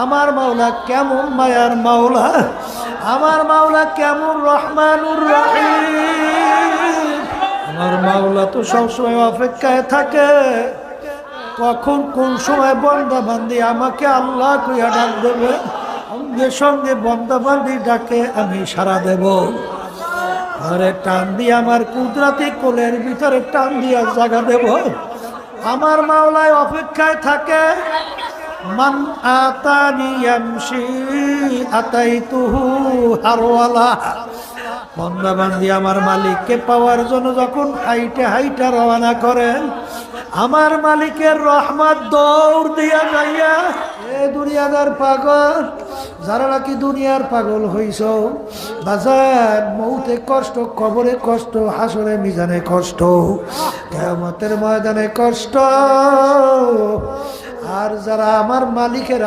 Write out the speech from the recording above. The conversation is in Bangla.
আমার মাওলা কেমন মায়ার মাওলা, আমার মাওলা কেমন রহমানুর রহিম। আমার মাওলা তো সবসময় অপেক্ষায় থাকে কখন কোন সময় বন্দা বান্দি আমাকে আল্লাহ কইয়া ডাক দেবে, সঙ্গে সঙ্গে বন্দা বান্দি ডাকে আমি সাড়া দেব। আরে টান দিয়ে আমার কুদরতি কোলের ভিতরে টান দিয়া জায়গা দেব। আমার মাওলায় অপেক্ষায় থাকে মান আতানি ইয়ামশি আতাইতুহু হারওয়ালা। বন্দা বান্দি আমার মালিককে পাওয়ার জন্য যখন হাইটে হাইটে রওনা করেন, আমার মালিকের রহমত দৌড় দিয়া যাইয়া এ দুনিয়াদার পাগল, যারা নাকি দুনিয়ার পাগল হইছ, বাজার মৌতে কষ্ট, কবরে কষ্ট, হাসরে মিজানে কষ্ট, কিয়ামতের ময়দানে কষ্ট। আর যারা আমার মালিকের